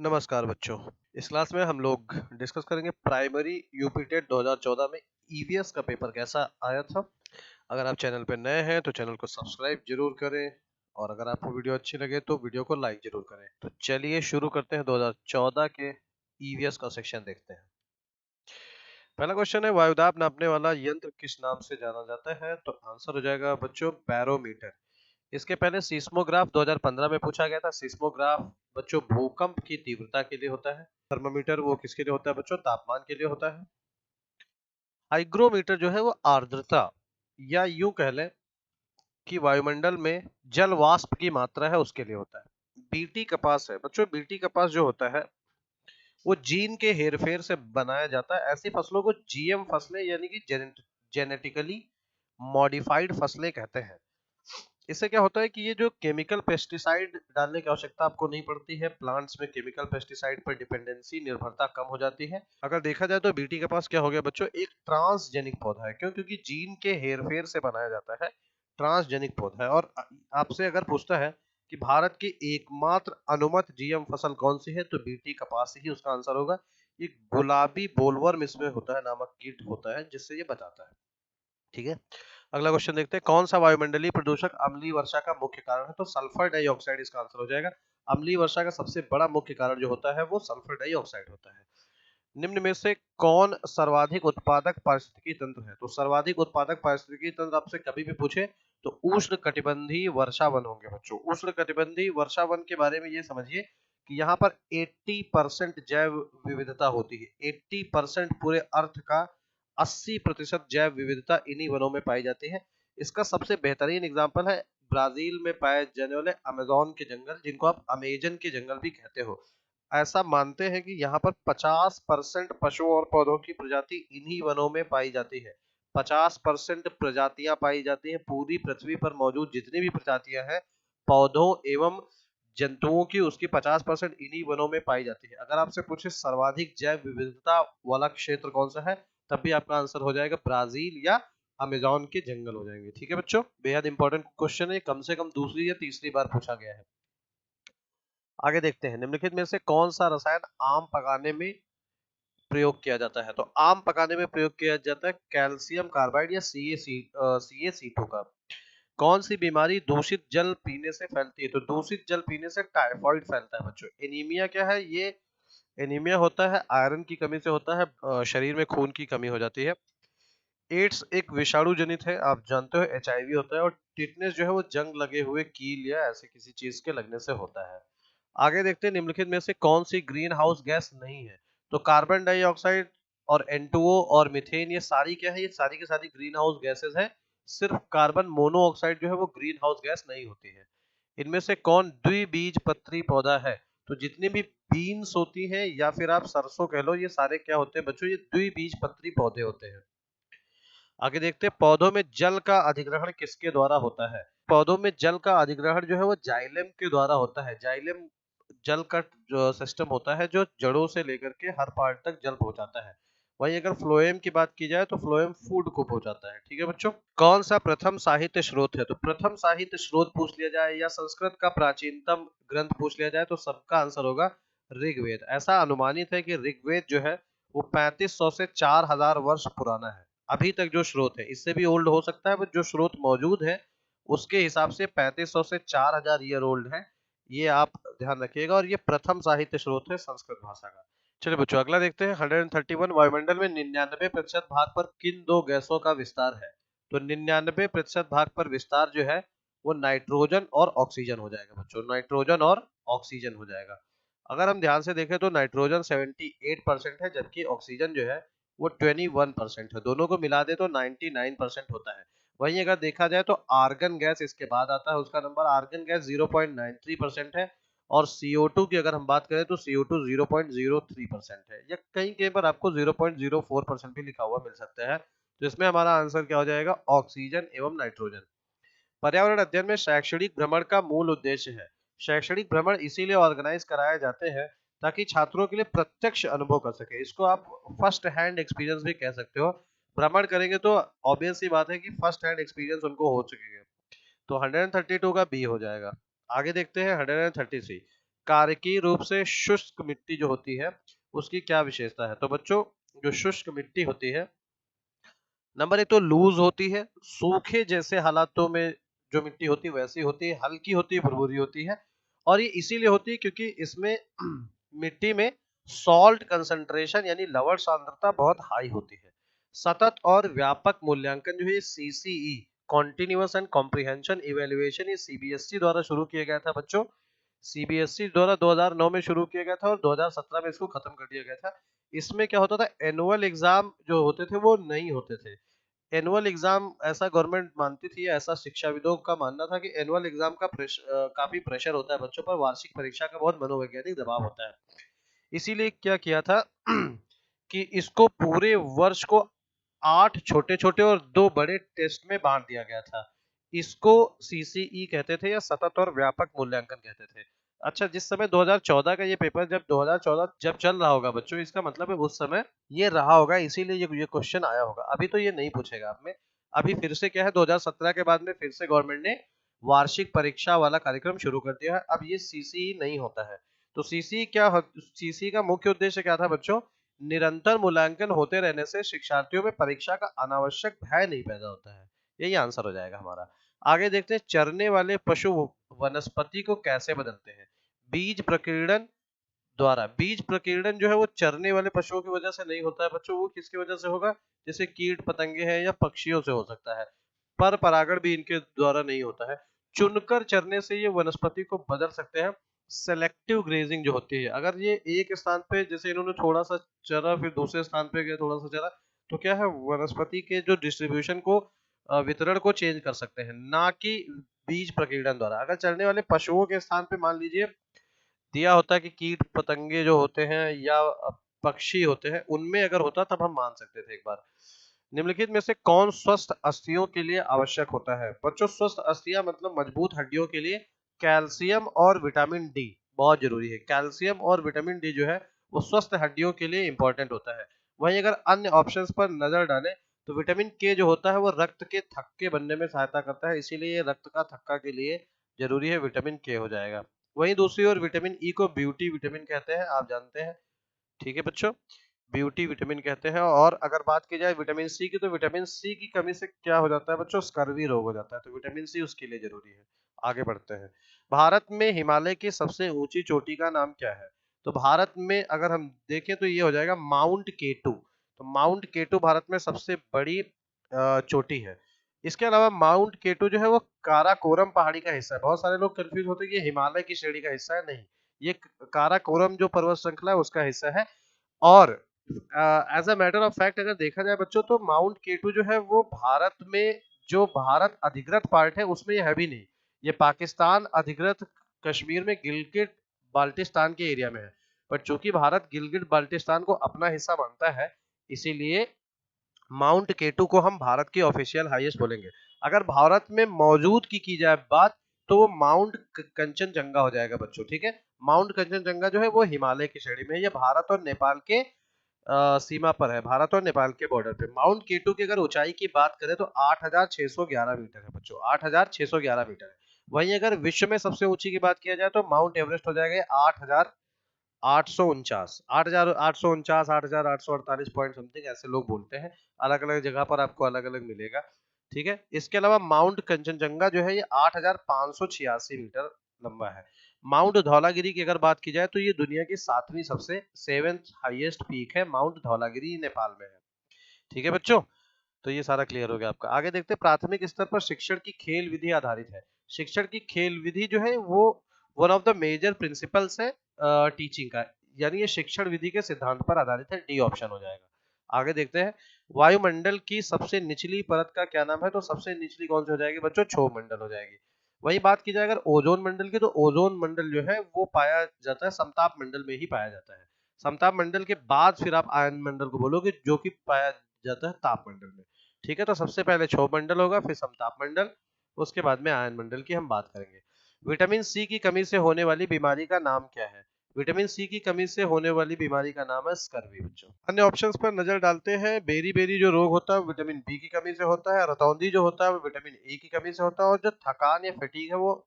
नमस्कार बच्चों। इस क्लास में हम लोग डिस्कस करेंगे प्राइमरी यूपी टेट 2014 में ईवीएस का पेपर कैसा आया था। अगर आप चैनल पे नए हैं तो चैनल को सब्सक्राइब जरूर करें और अगर आपको वीडियो अच्छी लगे तो वीडियो को लाइक जरूर करें। तो चलिए शुरू करते हैं। 2014 के ईवीएस का सेक्शन देखते हैं। पहला क्वेश्चन है, वायुदाब नापने वाला यंत्र किस नाम से जाना जाता है? तो आंसर हो जाएगा बच्चों बैरोमीटर। इसके पहले सीस्मोग्राफ 2015 में पूछा गया था। सीस्मोग्राफ बच्चों भूकंप की तीव्रता के लिए होता है। थर्मामीटर वो किसके लिए होता है बच्चों? तापमान के लिए होता है। हाइग्रोमीटर जो है वो आर्द्रता या यूं कह लें कि वायुमंडल में जल वाष्प की मात्रा है उसके लिए होता है। बीटी कपास है बच्चों, बीटी कपास जो होता है वो जीन के हेरफेर से बनाया जाता है। ऐसी फसलों को जीएम फसलें यानी कि जेनेटिकली मॉडिफाइड फसलें कहते हैं। इससे क्या होता है कि ये जो केमिकल पेस्टिसाइड डालने की आवश्यकता आपको नहीं पड़ती है। प्लांट्स में केमिकल पेस्टिसाइड पर डिपेंडेंसी निर्भरता कम हो जाती है। अगर देखा जाए तो बीटी के पास क्या हो गया बच्चों, एक ट्रांसजेनिक पौधा है। क्यों? क्योंकि जीन के हेरफेर से बनाया जाता है, ट्रांसजेनिक पौधा है। और आपसे अगर पूछता है कि भारत की एकमात्र अनुमत जीएम फसल कौन सी है, तो बीटी कपास ही उसका आंसर होगा। ये गुलाबी बोलवर्म इसमें होता है नामक कीट होता है जिससे ये बचाता है। ठीक है, अगला क्वेश्चन देखते हैं। कौन सा वायुमंडलीय प्रदूषक अम्लीय वर्षा का मुख्य कारण है? तो सल्फर डाइऑक्साइड इसका आंसर हो जाएगा। अम्लीय वर्षा का सबसे बड़ा मुख्य कारण जो होता है वो सल्फर डाइऑक्साइड होता है। निम्न में से कौन सर्वाधिक उत्पादक पारिस्थितिकी तंत्र है? तो सर्वाधिक उत्पादक पारिस्थितिकी तंत्र आपसे कभी भी पूछे तो उष्ण कटिबंधीय वर्षा वन होंगे बच्चों। उष्ण कटिबंधीय वर्षा वन के बारे में ये समझिए कि यहाँ पर 80% जैव विविधता होती है। 80% पूरे अर्थ का 80% जैव विविधता इन्हीं वनों में पाई जाती है। इसका सबसे बेहतरीन एग्जाम्पल है ब्राजील में पाए जाने वाले अमेजोन के जंगल, जिनको आप अमेजन के जंगल भी कहते हो। ऐसा मानते हैं कि यहाँ पर 50% पशुओं और पौधों की प्रजाति इन्हीं वनों में पाई जाती है। 50% प्रजातियां पाई जाती हैं। पूरी पृथ्वी पर मौजूद जितनी भी प्रजातियां हैं पौधों एवं जंतुओं की, उसकी 50% इन्हीं वनों में पाई जाती है। अगर आपसे पूछे सर्वाधिक जैव विविधता वाला क्षेत्र कौन सा है, तब भी आपका आंसर हो जाएगा ब्राजील या अमेजोन के जंगल हो जाएंगे। ठीक है बच्चों, बेहद इंपॉर्टेंट क्वेश्चन है, कम से कम दूसरी या तीसरी बार पूछा गया है। आगे देखते हैं, निम्नलिखित में से कौन सा रसायन आम पकाने में प्रयोग किया जाता है? तो आम पकाने में प्रयोग किया जाता है कैल्शियम कार्बाइड या CaC2 का। कौन सी बीमारी दूषित जल पीने से फैलती है? तो दूषित जल पीने से टाइफाइड फैलता है बच्चों। एनीमिया क्या है? ये एनीमिया होता है आयरन की कमी से होता है, शरीर में खून की कमी हो जाती है। एड्स एक विषाणु जनित है, आप जानते हो HIV होता है। और टिटनेस जो है वो जंग लगे हुए कील या ऐसे किसी चीज के लगने से होता है। आगे देखते हैं, निम्नलिखित में से कौन सी ग्रीन हाउस गैस नहीं है? तो कार्बन डाइऑक्साइड और N2O और मीथेन, ये सारी क्या है? ये सारी की सारी ग्रीन हाउस गैसेस है। सिर्फ कार्बन मोनोऑक्साइड जो है वो ग्रीन हाउस गैस नहीं होती है। इनमें से कौन द्विबीजपत्री पौधा है? तो जितने भी बीन्स होती हैं या फिर आप सरसों कह लो, ये सारे क्या होते हैं बच्चों? ये द्विबीजपत्री पौधे होते हैं। आगे देखते हैं, पौधों में जल का अधिग्रहण किसके द्वारा होता है? पौधों में जल का अधिग्रहण जो है वो जाइलम के द्वारा होता है। जाइलम जल का जो सिस्टम होता है जो जड़ों से लेकर के हर पार्ट तक जल पहुंचाता है। वहीं अगर फ्लोएम की बात की जाए तो फ्लोएम फूड को पहुंचाता है। ठीक है बच्चों, कौन सा प्रथम साहित्य स्रोत है? तो प्रथम साहित्य स्रोत पूछ लिया जाए या संस्कृत का प्राचीनतम ग्रंथ पूछ लिया जाए तो सबका आंसर होगा ऋग्वेद। ऐसा अनुमानित है कि ऋग्वेद जो है वो 3500 से 4000 वर्ष पुराना है। अभी तक जो स्रोत है, इससे भी ओल्ड हो सकता है, बट जो स्रोत मौजूद है उसके हिसाब से 3500 से 4000 ईयर ओल्ड है। ये आप ध्यान रखिएगा। और ये प्रथम साहित्य स्रोत है संस्कृत भाषा का। चलिए बच्चों, अगला देखते हैं। 131, वायुमंडल में 99% भाग पर किन दो गैसों का विस्तार है? तो 99% भाग पर विस्तार जो है वो नाइट्रोजन और ऑक्सीजन हो जाएगा बच्चों। नाइट्रोजन और ऑक्सीजन हो जाएगा। अगर हम ध्यान से देखें तो नाइट्रोजन 78% है, जबकि ऑक्सीजन जो है वो 21% है। दोनों को मिला दे तो 99% होता है। वहीं अगर देखा जाए तो आर्गन गैस इसके बाद आता है, उसका नंबर आर्गन गैस 0.93% है। और CO2 की अगर हम बात करें तो CO2 0.03% है, या कहीं कहीं पर आपको 0.04% भी लिखा हुआ मिल सकता है। तो इसमें हमारा आंसर क्या हो जाएगा? ऑक्सीजन एवं नाइट्रोजन। पर्यावरण अध्ययन में शैक्षणिक भ्रमण का मूल उद्देश्य है। शैक्षणिक भ्रमण इसीलिए ऑर्गेनाइज कराए जाते हैं ताकि छात्रों के लिए प्रत्यक्ष अनुभव कर सके। इसको आप फर्स्ट हैंड एक्सपीरियंस भी कह सकते हो। भ्रमण करेंगे तो ऑब्वियस सी बात है कि फर्स्ट हैंड एक्सपीरियंस उनको हो चुकेगा। तो 132 का बी हो जाएगा। आगे देखते हैं 133, कार्यकीय रूप से शुष्क मिट्टी जो होती है उसकी क्या विशेषता है? तो बच्चों जो शुष्क मिट्टी होती है, नंबर एक तो लूज होती है, सूखे जैसे हालातों में जो मिट्टी होती है वैसी होती है, हल्की होती है, भुरभुरी होती है, और ये इसीलिए होती है क्योंकि इसमें मिट्टी में सॉल्ट कंसंट्रेशन यानी लवण सांद्रता बहुत हाई होती है। सतत और व्यापक मूल्यांकन जो है CCE, continuous and comprehension evaluation, ये सीबीएसई द्वारा शुरू किया गया था बच्चों। सीबीएसई द्वारा 2009 में शुरू किया गया था और 2017 में इसको खत्म कर दिया गया था। इसमें क्या होता था, एनुअल एग्जाम जो होते थे वो नहीं होते थे। एनुअल एग्जाम ऐसा गवर्नमेंट मानती थी, ऐसा शिक्षाविदों का मानना था कि एनुअल एग्जाम का काफी प्रेशर होता है बच्चों पर, वार्षिक परीक्षा का बहुत मनोवैज्ञानिक दबाव होता है। इसीलिए क्या किया था कि इसको पूरे वर्ष को 8 छोटे-छोटे और 2 बड़े टेस्ट में बांट दिया गया था। इसको सीसीई कहते थे या सतत और व्यापक मूल्यांकन कहते थे। अच्छा, जिस समय 2014 का ये पेपर, जब 2014 जब चल रहा होगा बच्चों, इसका मतलब है उस समय ये रहा होगा, इसीलिए ये क्वेश्चन आया होगा। अभी तो ये नहीं पूछेगा आप में। अभी फिर से क्या है, 2017 के बाद में फिर से गवर्नमेंट ने वार्षिक परीक्षा वाला कार्यक्रम शुरू कर दिया है। अब ये सीसीई नहीं होता है। तो सीसी का मुख्य उद्देश्य क्या था बच्चों? निरंतर मूल्यांकन होते रहने से शिक्षार्थियों में परीक्षा का अनावश्यक भय नहीं पैदा होता है। यही आंसर हो जाएगा हमारा। आगे देखते हैं, चरने वाले पशु वनस्पति को कैसे बदलते हैं? बीज प्रकीर्णन द्वारा। बीज प्रकीर्णन जो है वो चरने वाले पशुओं की वजह से नहीं होता है बच्चों, वो किसकी वजह से होगा? जैसे कीट पतंगे हैं या पक्षियों से हो सकता है। पर परागण भी इनके द्वारा नहीं होता है। चुनकर चरने से ये वनस्पति को बदल सकते हैं। सेलेक्टिव ग्रेजिंग जो होती है, अगर ये एक स्थान पे जैसे इन्होंने थोड़ा सा चरा फिर दूसरे स्थान पे गए थोड़ा सा चरा, तो क्या है, वनस्पति के जो डिस्ट्रीब्यूशन को वितरण को चेंज कर सकते हैं, ना कि बीज प्रकीर्णन द्वारा। अगर चरने वाले पशुओं के स्थान पे मान लीजिए दिया होता है कि कीट पतंगे जो होते हैं या पक्षी होते हैं, उनमें अगर होता तब हम मान सकते थे एक बार। निम्नलिखित में से कौन स्वस्थ अस्थियों के लिए आवश्यक होता है? बच्चों स्वस्थ अस्थियां मतलब मजबूत हड्डियों के लिए कैल्शियम और विटामिन डी बहुत जरूरी है। कैल्शियम और विटामिन डी जो है वो स्वस्थ हड्डियों के लिए इंपॉर्टेंट होता है। वहीं अगर अन्य ऑप्शंस पर नजर डालें तो विटामिन के जो होता है वो रक्त के थक्के बनने में सहायता करता है, इसीलिए रक्त का थक्का के लिए जरूरी है, विटामिन के हो जाएगा। वहीं दूसरी ओर विटामिन ई को ब्यूटी विटामिन कहते हैं, आप जानते हैं। ठीक है बच्चों, ब्यूटी विटामिन कहते हैं। और अगर बात की जाए विटामिन सी की, तो विटामिन सी की कमी से क्या हो जाता है बच्चों? स्कर्वी रोग हो जाता है, तो विटामिन सी उसके लिए जरूरी है। आगे बढ़ते हैं। भारत में हिमालय की सबसे ऊंची चोटी का नाम क्या है? तो भारत में अगर हम देखें तो ये हो जाएगा माउंट केटू। तो माउंट केटू भारत में सबसे बड़ी चोटी है। इसके अलावा माउंट केटू जो है वो काराकोरम पहाड़ी का हिस्सा है। बहुत सारे लोग कंफ्यूज होते हैं कि ये हिमालय की श्रेणी का हिस्सा है, नहीं, ये काराकोरम जो पर्वत श्रृंखला है उसका हिस्सा है। और as a matter of fact अगर देखा जाए बच्चों तो माउंट केटू जो है वो भारत में, जो भारत अधिकृत पार्ट है उसमें ये है भी नहीं। ये पाकिस्तान अधिकृत कश्मीर में गिलगिट बाल्टिस्तान के एरिया में है। पर चूंकि भारत गिलगिट बाल्टिस्तान को अपना हिस्सा मानता है, इसीलिए माउंट केटू को हम भारत की ऑफिशियल हाईएस्ट बोलेंगे। अगर भारत में मौजूद की जाए बात, तो वो माउंट कंचनजंगा हो जाएगा बच्चों। ठीक है, माउंट कंचनजंगा जो है वो हिमालय की श्रेणी में है। ये भारत और नेपाल के सीमा पर है, भारत और नेपाल के बॉर्डर पे। माउंट केटू की अगर ऊंचाई की बात करें तो 8,611 मीटर है बच्चों, 8,611 मीटर है। वहीं अगर विश्व में सबसे ऊंची की बात किया जाए तो माउंट एवरेस्ट हो जाएगा 8,849, 8,849, 8,848 पॉइंट समथिंग, ऐसे लोग बोलते हैं। अलग अलग जगह पर आपको अलग अलग मिलेगा। ठीक है, इसके अलावा माउंट कंचनजंगा जो है ये 8,586 मीटर लंबा है। माउंट धौलागिरी की अगर बात की जाए तो ये दुनिया की 7वीं सबसे 7th हाईएस्ट पीक है। माउंट धौलागिरी नेपाल में है। ठीक है बच्चों, तो ये सारा क्लियर हो गया आपका। आगे देखते हैं, प्राथमिक स्तर पर शिक्षण की खेल विधि आधारित है। शिक्षण की खेल विधि जो है वो one of the major principles है टीचिंग का, यानी ये शिक्षण विधि के सिद्धांत पर आधारित है। डी ऑप्शन हो जाएगा। आगे देखते हैं, वायुमंडल की सबसे निचली परत का क्या नाम है? तो सबसे निचली कौन सी हो जाएगी बच्चों? क्षोभ मंडल हो जाएगी। वही बात की जाए अगर ओजोन मंडल की, तो ओजोन मंडल जो है वो पाया जाता है समताप मंडल में ही पाया जाता है। समताप मंडल के बाद फिर आप आयन मंडल को बोलोगे, जो कि पाया जाता है ताप मंडल में। ठीक है, तो सबसे पहले क्षोभ मंडल होगा, फिर समताप मंडल, उसके बाद में आयन मंडल की हम बात करेंगे। विटामिन सी की कमी से होने वाली बीमारी का नाम क्या है? विटामिन सी की कमी से होने वाली बीमारी का नाम है स्कर्वी बच्चों। अन्य ऑप्शंस पर नजर डालते हैं। बेरी बेरी जो रोग होता है विटामिन बी की कमी से होता है। रतौंधी जो होता है वो विटामिन ए की कमी से होता है। और जो थकान या फटीग है वो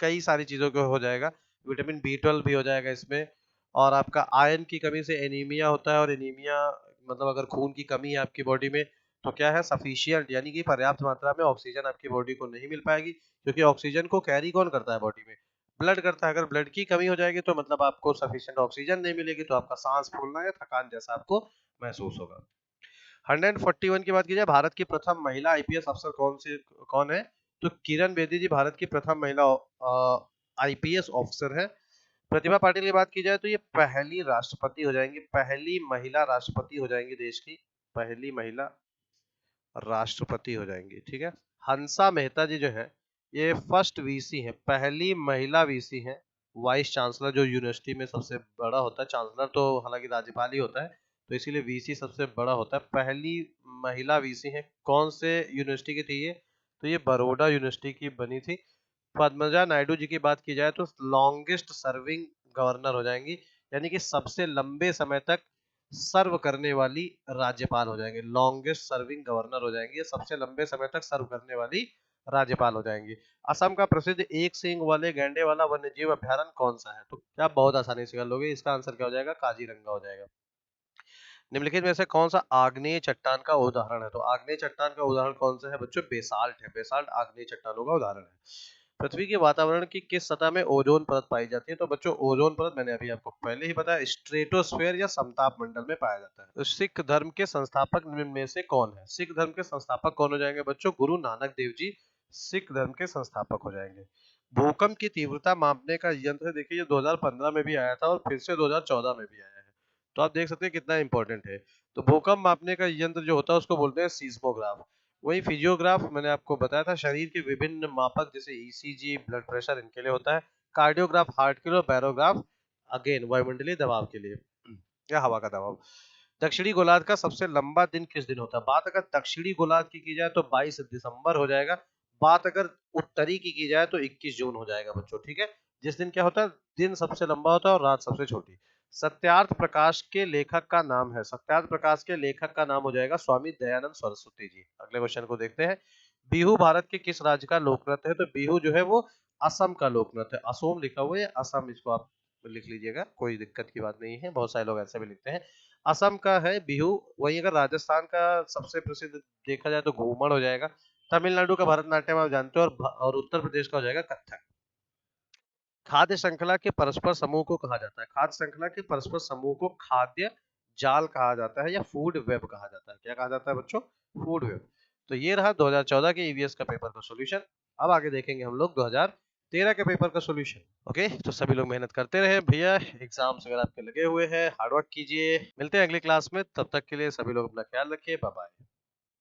कई सारी चीजों को हो जाएगा, विटामिन B12 भी हो जाएगा इसमें, और आपका आयरन की कमी से एनीमिया होता है, और एनीमिया मतलब अगर खून की कमी है आपकी बॉडी में तो क्या है, सफिशिएंट यानी कि पर्याप्त मात्रा में ऑक्सीजन आपकी बॉडी को नहीं मिल पाएगी, क्योंकि ऑक्सीजन को कैरी कौन करता है बॉडी में, ब्लड करता है। अगर ब्लड की कमी हो जाएगी तो मतलब आपको सफिशिएंट ऑक्सीजन नहीं मिलेगी, तो आपका सांस फूलना या थकान जैसा आपको महसूस होगा। 141 की बात की जाए, भारत की प्रथम महिला आईपीएस अफसर कौन है, तो किरण बेदी जी भारत की प्रथम महिला आईपीएस ऑफिसर है। प्रतिभा पाटिल की बात की जाए तो ये पहली राष्ट्रपति हो जाएंगी, पहली महिला राष्ट्रपति हो जाएंगी, देश की पहली महिला राष्ट्रपति हो जाएंगी, ठीक है। हंसा मेहता जी जो है ये फर्स्ट वीसी है, पहली महिला वीसी है। वाइस चांसलर जो यूनिवर्सिटी में सबसे बड़ा होता है, चांसलर तो हालांकि राज्यपाल ही होता है, तो इसीलिए वीसी सबसे बड़ा होता है। पहली महिला वीसी है, कौन से यूनिवर्सिटी की थी ये, तो ये बड़ौदा यूनिवर्सिटी की बनी थी। पद्मजा नायडू जी की बात की जाए तो लॉन्गेस्ट सर्विंग गवर्नर हो जाएंगी, यानी कि सबसे लंबे समय तक सर्व करने वाली राज्यपाल हो जाएंगे, लॉन्गेस्ट सर्विंग गवर्नर हो जाएंगी, ये सबसे लंबे समय तक सर्व करने वाली राज्यपाल हो जाएंगी। असम का प्रसिद्ध एक सींग वाले गैंडे वाला वन्य जीव अभ्यारण्य कौन सा है, तो क्या बहुत आसानी से कर लोगे, इसका आंसर क्या हो जाएगा, काजीरंगा हो जाएगा। निम्नलिखित में से कौन सा आग्नेय चट्टान का उदाहरण है, तो आग्नेय चट्टान का उदाहरण कौन सा है बच्चों, बेसाल्ट है, बेसाल्ट आग्नेय चट्टानों का उदाहरण है। पृथ्वी के वातावरण की किस सतह में ओजोन परत पाई जाती है, तो बच्चों ओजोन परत मैंने अभी आपको पहले ही बताया, स्ट्रेटोस्फेयर या समताप मंडल में पाया जाता है। तो सिख धर्म के संस्थापक निम्न में से कौन है, सिख धर्म के संस्थापक कौन हो जाएंगे बच्चों, गुरु नानक देव जी सिख धर्म के संस्थापक हो जाएंगे। भूकंप की तीव्रता मापने का यंत्र देखिए, ये 2015 में भी आया था और फिर से 2014 में भी आया है, तो आप देख सकते हैं कितना इंपॉर्टेंट है। तो भूकंप मापने का यंत्र जो होता है उसको बोलते हैं सीस्मोग्राफ। वही फिजियोग्राफ मैंने आपको बताया था, शरीर के विभिन्न मापक जैसे ईसीजी, ब्लड प्रेशर इनके लिए होता है। कार्डियोग्राफ हार्ट के लिए, बैरोग्राफ अगेन वायुमंडलीय दबाव के लिए या हवा का दबाव। दक्षिणी गोलार्ध का सबसे लंबा दिन किस दिन होता है, बात अगर दक्षिणी गोलार्ध की जाए तो 22 दिसंबर हो जाएगा, बात अगर उत्तरी की जाए तो 21 जून हो जाएगा बच्चों, ठीक है। जिस दिन क्या होता है, दिन सबसे लंबा होता है और रात सबसे छोटी। सत्यार्थ प्रकाश के लेखक का नाम है, सत्यार्थ प्रकाश के लेखक का नाम हो जाएगा स्वामी दयानंद सरस्वती जी। अगले क्वेश्चन को देखते हैं, बिहू भारत के किस राज्य का लोक नृत्य है, तो बिहू जो है वो असम का लोक नृत्य है, असोम लिखा हुआ है, असम इसको आप लिख लीजिएगा, कोई दिक्कत की बात नहीं है, बहुत सारे लोग ऐसे भी लिखते हैं। असम का है बिहू। वहीं अगर राजस्थान का सबसे प्रसिद्ध देखा जाए तो घूमर हो जाएगा। तमिलनाडु का भरतनाट्यम आप जानते हो, और उत्तर प्रदेश का हो जाएगा कथक। खाद्य श्रृंखला के परस्पर समूह को कहा जाता है, खाद्य श्रृंखला के परस्पर समूह को खाद्य जाल कहा जाता है या फूड वेब कहा जाता है, क्या कहा जाता है बच्चों, फूड वेब। तो ये रहा 2014 के ईवीएस का पेपर का सॉल्यूशन। अब आगे देखेंगे हम लोग 2013 के पेपर का सॉल्यूशन। ओके, तो सभी लोग मेहनत करते रहे भैया, एग्जाम्स वगैरह आपके लगे हुए हैं, हार्ड वर्क कीजिए, मिलते हैं अगली क्लास में, तब तक के लिए सभी लोग अपना ख्याल रखिए, बाय बाय।